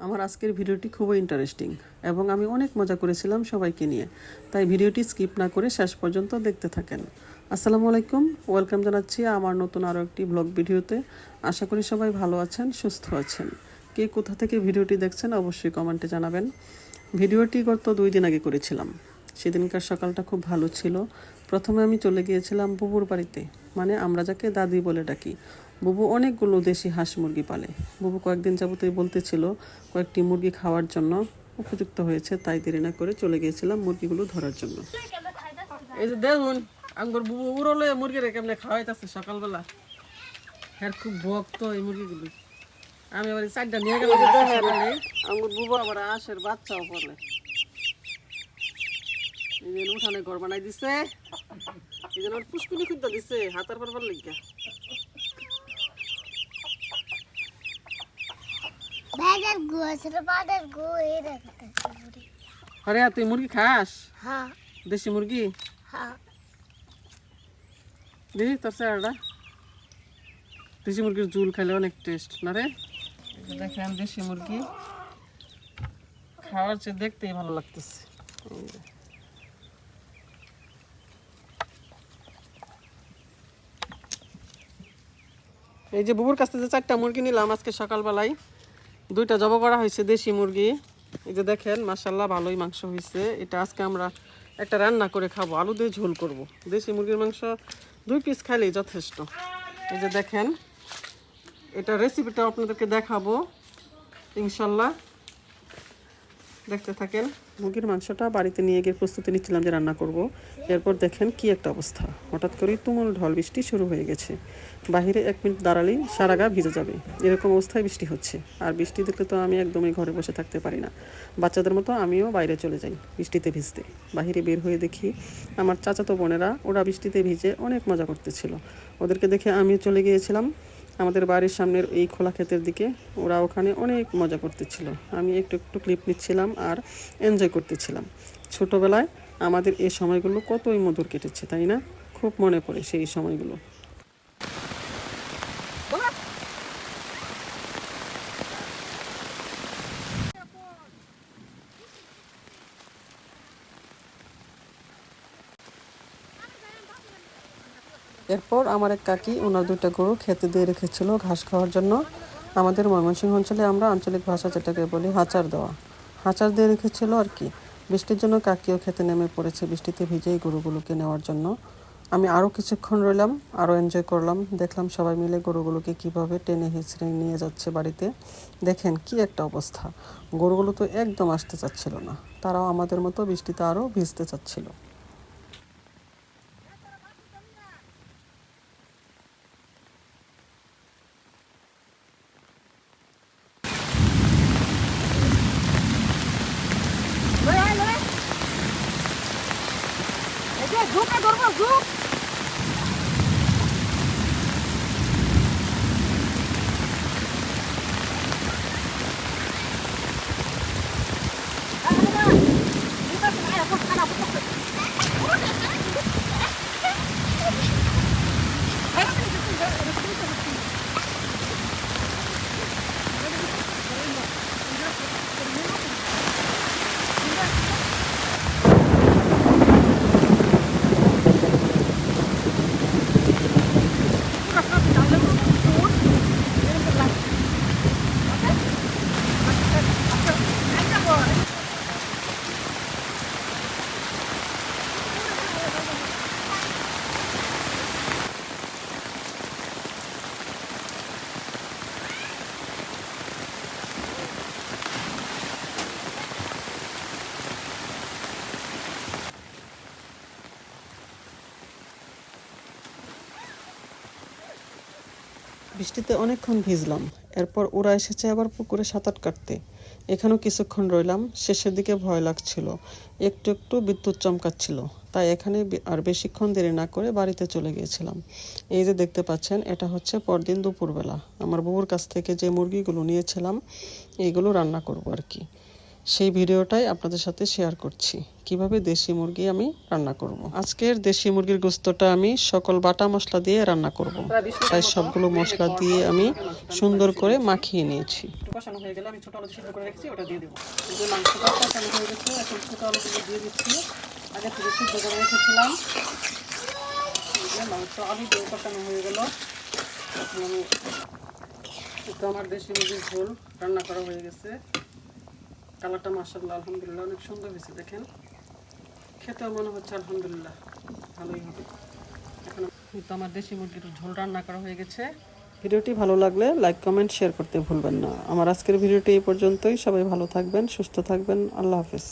আমার আজকের ভিডিওটি খুবই ইন্টারেস্টিং এবং আমি অনেক মজা করেছিলাম সবাইকে নিয়ে, তাই ভিডিওটি স্কিপ না করে শেষ পর্যন্ত দেখতে থাকেন। আসসালামু আলাইকুম, ওয়েলকাম জানাচ্ছি আমার নতুন আরও একটি ব্লগ ভিডিওতে। আশা করি সবাই ভালো আছেন, সুস্থ আছেন। কে কোথা থেকে ভিডিওটি দেখছেন অবশ্যই কমেন্টে জানাবেন। ভিডিওটি গত 2 দিন আগে করেছিলাম। সেদিনকার সকালটা খুব ভালো ছিল। প্রথমে আমি চলে গিয়েছিলাম বুবুর বাড়িতে, মানে আমরা যাকে দাদি বলে ডাকি। বুবু অনেকগুলো দেশি হাঁস মুরগি পালে। বুবু কয়েকদিন যাবতই বলতেছিল কয়েকটি মুরগি খাওয়ার জন্য উপযুক্ত হয়েছে, তাই দেরি না করে চলে গিয়েছিলাম মুরগিগুলো ধরার জন্য। এই যে দেখুন আঙ্গুর বুবু উড়লে মুরগিরে কেমনে খাওয়াইতেছে সকালবেলা। হ্যাঁ, খুব ভক্ত এই মুরগিগুলো। আমি আবার 4টা নিয়ে গেলাম সকালে। আঙ্গুর বুবু আবার হাঁসের বাচ্চাও পড়লে। এই যে উঠানে ঘর বানাই দিছে, এই জন্য পুষ্কুনি খুঁজতে দিছে হাতার পারবার লিগা। আরে তুই মুরগি খাস? হ্যাঁ দেশি মুরগি? হ্যাঁ দেখি তোর স্যারটা। দেশি মুরগির ঝুল খাইলে অনেক টেস্ট না রে? দেখেন দেশি মুরগি খাওয়ার চেয়ে দেখতেই ভালো লাগতেছে। এই যে বুবুর কাছ থেকে 4টা মুরগি নিলাম আজকে সকালবেলায়। 2টা জবাই করা হয়েছে দেশি মুরগি। এই যে দেখেন মাশাআল্লাহ ভালোই মাংস হয়েছে। এটা আজকে আমরা একটা রান্না করে খাবো, আলু দিয়ে ঝোল করব। দেশি মুরগির মাংস 2 পিস খাইলেই যথেষ্ট। এই যে দেখেন, এটা রেসিপিটা আপনাদেরকে দেখাবো ইনশাল্লাহ, দেখতে থাকেন। মুরগির মাংসটা বাড়িতে নিয়ে গিয়ে প্রস্তুতি নিচ্ছিলাম যে রান্না করব। এরপর দেখেন কি একটা অবস্থা, হঠাৎ করেই তুমুল ঢল বৃষ্টি শুরু হয়ে গেছে। বাহিরে 1 মিনিট দাঁড়ালেই সারা গা ভিজে যাবে, এরকম অবস্থায় বৃষ্টি হচ্ছে। আর বৃষ্টি দেখলে তো আমি একদমই ঘরে বসে থাকতে পারি না। বাচ্চাদের মতো আমিও বাইরে চলে যাই বৃষ্টিতে ভিজতে। বাহিরে বের হয়ে দেখি আমার চাচাতো বোনেরা, ওরা বৃষ্টিতে ভিজে অনেক মজা করতেছিল। ওদেরকে দেখে আমিও চলে গিয়েছিলাম আমাদের বাড়ির সামনের এই খোলা ক্ষেতের দিকে। ওরা ওখানে অনেক মজা করতেছিল, আমি একটু একটু ক্লিপ নিচ্ছিলাম আর এনজয় করতেছিলাম। ছোটোবেলায় আমাদের এই সময়গুলো কতই মধুর কেটেছে, তাই না? খুব মনে পড়ে সেই সময়গুলো। এরপর আমার এক কাকি ওনার 2টা গরু খেতে দিয়ে রেখেছিল ঘাস খাওয়ার জন্য। আমাদের ময়মনসিংহ অঞ্চলে আমরা আঞ্চলিক ভাষা যেটাকে বলি হাঁচার দেওয়া, হাঁচার দিয়ে রেখেছিল আর কি। বৃষ্টির জন্য কাকিও খেতে নেমে পড়েছে বৃষ্টিতে ভিজেই গরুগুলোকে নেওয়ার জন্য। আমি আরও কিছুক্ষণ রইলাম, আরও এনজয় করলাম। দেখলাম সবাই মিলে গরুগুলোকে কিভাবে টেনে হিঁচড়ে নিয়ে যাচ্ছে বাড়িতে। দেখেন কি একটা অবস্থা, গরুগুলো তো একদম আসতে চাচ্ছিল না, তারাও আমাদের মতো বৃষ্টিতে আরও ভিজতে চাচ্ছিল। বৃষ্টিতে অনেকক্ষণ ভিজলাম। এরপর ওরা এসেছে আবার পুকুরে সাঁতার কাটতে। এখানেও কিছুক্ষণ রইলাম। শেষের দিকে ভয় লাগছিল, একটু একটু বিদ্যুৎ চমকাচ্ছিল, তাই এখানে আর বেশিক্ষণ দেরি না করে বাড়িতে চলে গিয়েছিলাম। এই যে দেখতে পাচ্ছেন, এটা হচ্ছে পরদিন দুপুরবেলা আমার বউর কাছ থেকে যে মুরগিগুলো নিয়েছিলাম, এইগুলো রান্না করব আর কি। সেই ভিডিওটাই আপনাদের সাথে শেয়ার করছি কিভাবে দেশি মুরগি আমি রান্না করব। আজকের দেশি মুরগির গোশতটা আমি সকল বাটা মশলা দিয়ে রান্না করব। তাই সবগুলো মশলা দিয়ে আমি সুন্দর করে মাখিয়ে নিয়েছি। কষানো হয়ে গেলে আমি ছোট আলু সিদ্ধ করে রেখেছি ওটা দিয়ে দেবো। যে মাংসটা কষানো হয়ে গেছে, এখন ছোট আলুগুলো দিয়ে দিচ্ছি। আগে থেকে সিদ্ধ করে রেখেছিলাম। মাংস আলু দিয়ে কষানো হয়ে গেল। এখন আমি তো আমার দেশি মুরগির ঝোল রান্না করা হয়ে গেছে। কালারটা মাশাআল্লাহ আলহামদুলিল্লাহ অনেক সুন্দর হয়েছে। দেখেন খেতেও মনে হচ্ছে আলহামদুলিল্লাহ ভালোই হবে। এখন তো আমার দেশি মুরগির ঝোল রান্না করা হয়ে গেছে। ভিডিওটি ভালো লাগলে লাইক কমেন্ট শেয়ার করতে ভুলবেন না। আমার আজকের ভিডিওটি এই পর্যন্তই। সবাই ভালো থাকবেন, সুস্থ থাকবেন। আল্লাহ হাফেজ।